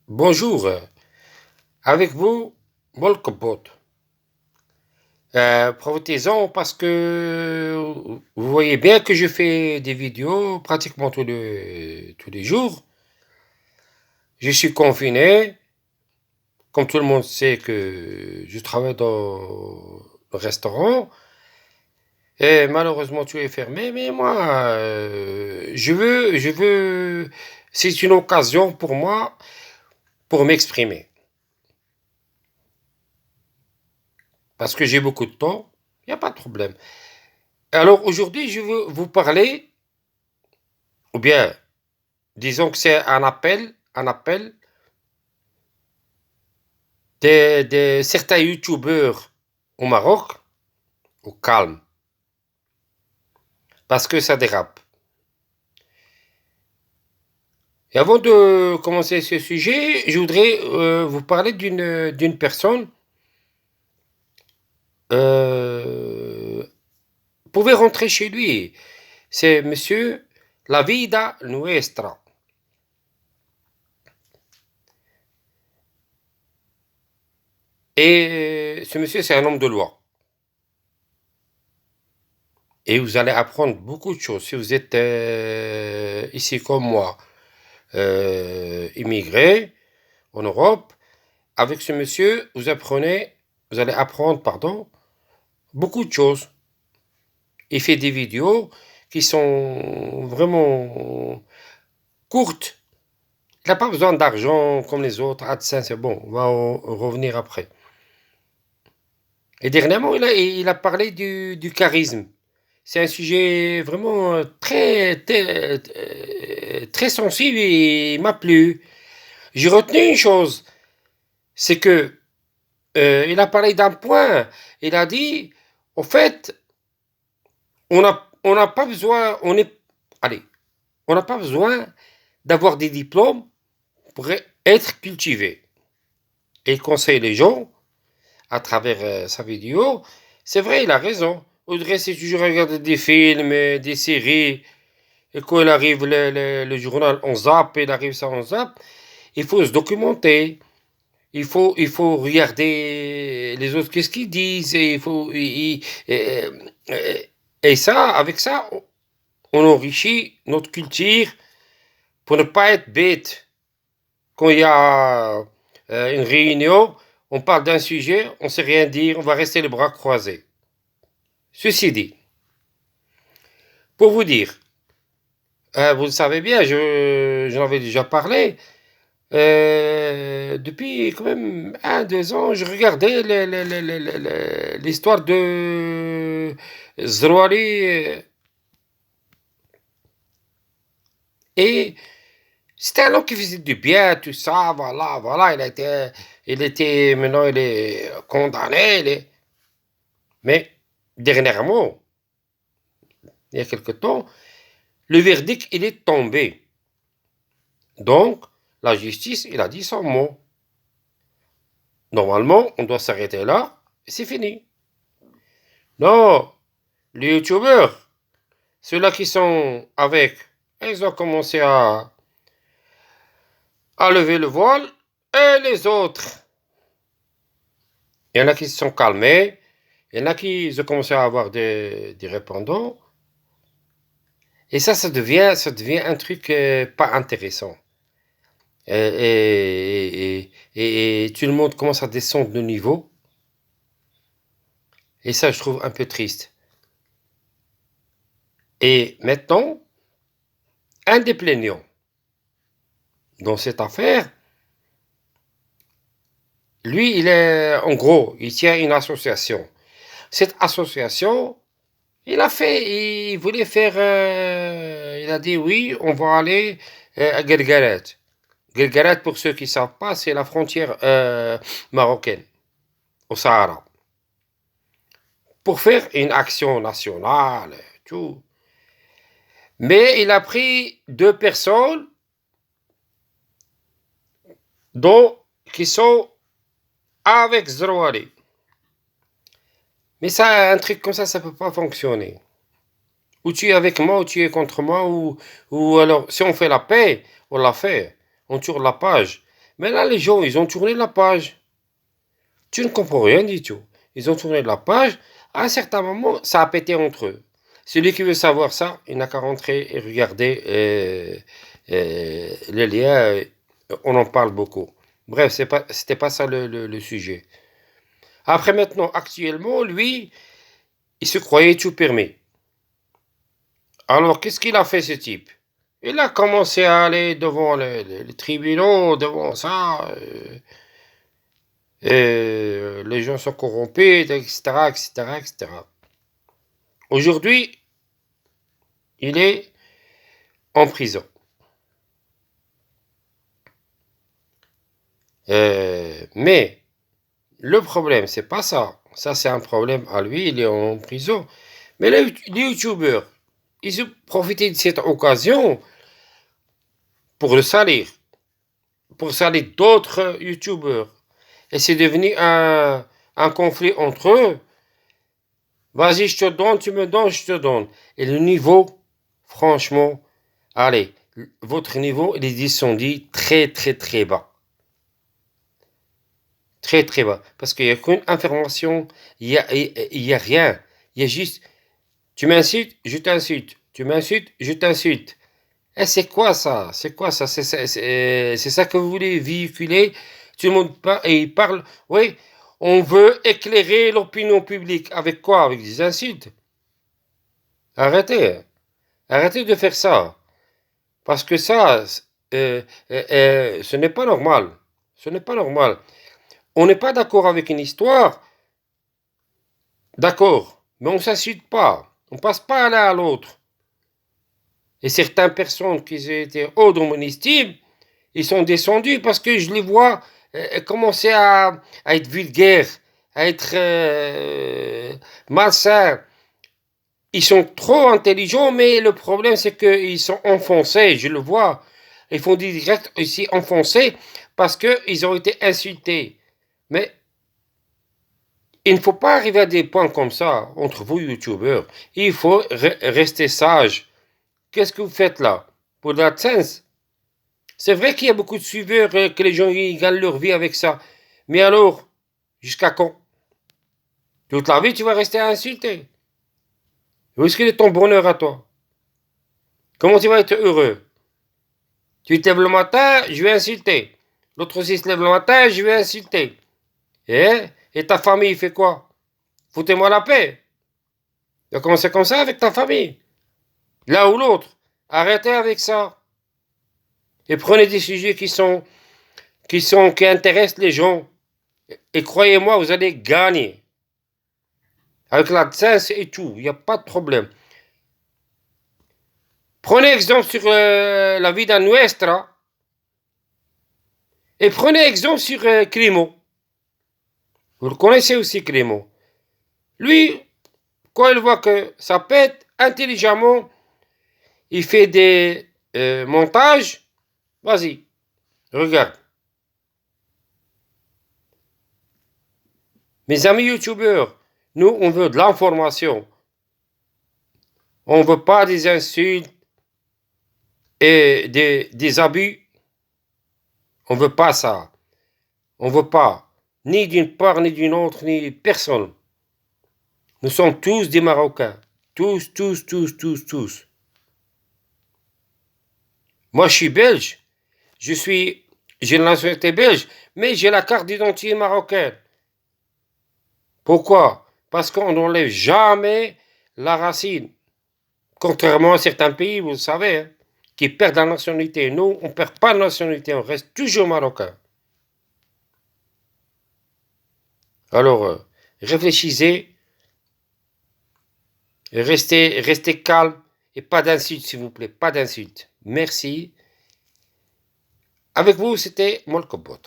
Bonjour, avec vous, Molkobot. Profitez-en parce que vous voyez bien que je fais des vidéos pratiquement tous les jours. Je suis confiné, comme tout le monde sait que je travaille dans le restaurant et malheureusement tout est fermé. Mais moi, c'est une occasion pour moi pour m'exprimer parce que j'ai beaucoup de temps. Il n'y a pas de problème. Alors aujourd'hui, je veux vous parler, ou bien disons que c'est un appel de certains youtubeurs au Maroc, au calme, parce que ça dérape. Et avant de commencer ce sujet, je voudrais vous parler d'une personne. Vous pouvez rentrer chez lui. C'est Monsieur La Vida Nuestra. Et ce monsieur, c'est un homme de loi. Et vous allez apprendre beaucoup de choses. Si vous êtes ici comme moi, immigré en Europe, avec ce monsieur, vous allez apprendre, pardon, beaucoup de choses. Il fait des vidéos qui sont vraiment courtes. Il n'a pas besoin d'argent comme les autres. AdSense, c'est bon, on va en revenir après. Et dernièrement, il a parlé du charisme. C'est un sujet vraiment très sensible et il m'a plu. J'ai retenu une chose, c'est que il a parlé d'un point. Il a dit, au fait, on n'a pas besoin, allez, on n'a pas besoin d'avoir des diplômes pour être cultivé. Et il conseille les gens à travers sa vidéo. C'est vrai, il a raison. Audrey, si tu regardes des films, des séries, et quand il arrive le journal, on zappe, il arrive ça, on zappe, il faut se documenter. Il faut regarder les autres, qu'est-ce qu'ils disent, et et ça, avec ça, on enrichit notre culture pour ne pas être bête. Quand il y a une réunion, on parle d'un sujet, on ne sait rien dire, on va rester les bras croisés. Ceci dit, pour vous dire, vous le savez bien, j'en avais déjà parlé, depuis quand même 1, 2 ans, je regardais l'histoire de Zrouali et c'était un homme qui faisait du bien, tout ça, voilà, voilà, maintenant il est condamné, mais dernièrement, il y a quelque temps, le verdict, il est tombé. Donc, la justice, il a dit son mot. Normalement, on doit s'arrêter là, et c'est fini. Non, les youtubeurs, ceux-là qui sont avec, ils ont commencé à lever le voile, et les autres, il y en a qui se sont calmés, il y en a qui ont commencé à avoir des répondants, et ça devient un truc pas intéressant. Et tout le monde commence à descendre de niveau, et ça, je trouve un peu triste. Et maintenant, un des plaignants dans cette affaire, lui, en gros, il tient une association. Cette association, il voulait faire, il a dit oui, on va aller à Guelguelet. Guelguelet, pour ceux qui ne savent pas, c'est la frontière marocaine, au Sahara. Pour faire une action nationale, tout. Mais il a pris 2 personnes dont, qui sont avec Zrouali. Mais ça, un truc comme ça peut pas fonctionner. Ou tu es avec moi, ou tu es contre moi, ou alors, si on fait la paix, on l'a fait. On tourne la page. Mais là, les gens, ils ont tourné la page. Tu ne comprends rien du tout. Ils ont tourné la page. À un certain moment, ça a pété entre eux. Celui qui veut savoir ça, il n'a qu'à rentrer et regarder les liens. On en parle beaucoup. Bref, c'était pas ça le sujet. Après, maintenant, actuellement, lui, il se croyait tout permis. Alors, qu'est-ce qu'il a fait, ce type? Il a commencé à aller devant les tribunaux, devant ça. Les gens sont corrompus, etc., etc., etc. Aujourd'hui, il est en prison. Mais le problème, c'est pas ça. Ça, c'est un problème à lui, il est en prison. Mais les youtubeurs, ils ont profité de cette occasion pour le salir, pour salir d'autres youtubeurs. Et c'est devenu un conflit entre eux. Vas-y, je te donne, tu me donnes, je te donne. Et le niveau, franchement, allez, votre niveau, il est descendu très, très, très bas. Très, très bas. Parce qu'il n'y a qu'une information, il y a rien. Il y a juste, tu m'insultes, je t'insulte. Tu m'insultes, je t'insulte. Et c'est quoi ça? C'est quoi ça? C'est ça que vous voulez véhiculer? Tout le monde parle. Oui, on veut éclairer l'opinion publique. Avec quoi? Avec des insultes. Arrêtez. Arrêtez de faire ça. Parce que ça, ce n'est pas normal. Ce n'est pas normal. On n'est pas d'accord avec une histoire. D'accord. Mais on ne s'insulte pas. On ne passe pas l'un à l'autre. Et certaines personnes qui étaient haut dans mon estime, ils sont descendus parce que je les vois commencer à être vulgaires, à être malsains. Ils sont trop intelligents, mais le problème c'est qu'ils sont enfoncés, je le vois. Ils font des directs ici enfoncés parce qu'ils ont été insultés. Mais il ne faut pas arriver à des points comme ça entre vous, youtubeurs. Il faut rester sage. Qu'est-ce que vous faites là? Pour l'AdSense? C'est vrai qu'il y a beaucoup de suiveurs, que les gens ils gagnent leur vie avec ça. Mais alors, jusqu'à quand? Toute la vie, tu vas rester à insulter. Où est-ce qu'il est ton bonheur à toi? Comment tu vas être heureux? Tu te lèves le matin, je vais insulter. L'autre aussi se lève le matin, je vais insulter. Et ta famille fait quoi? Foutez-moi la paix. Tu vas commencer comme ça avec ta famille. L'un ou l'autre. Arrêtez avec ça. Et prenez des sujets qui intéressent les gens. Et croyez-moi, vous allez gagner. Avec l'AdSense et tout, il n'y a pas de problème. Prenez exemple sur la vida nuestra et prenez exemple sur Clément. Vous le connaissez aussi, Clément. Lui, quand il voit que ça pète, intelligemment, il fait des montages. Vas-y, regarde. Mes amis youtubeurs, nous, on veut de l'information. On ne veut pas des insultes et des abus. On ne veut pas ça. On ne veut pas. Ni d'une part, ni d'une autre, ni personne. Nous sommes tous des Marocains. Tous, tous, tous, tous, tous. Moi, je suis belge. J'ai la nationalité belge, mais j'ai la carte d'identité marocaine. Pourquoi? Parce qu'on n'enlève jamais la racine. Contrairement à certains pays, vous le savez, hein, qui perdent la nationalité. Nous, on ne perd pas la nationalité, on reste toujours marocain. Alors, réfléchissez, restez calme et pas d'insultes, s'il vous plaît, pas d'insultes. Merci. Avec vous, c'était Molkobot.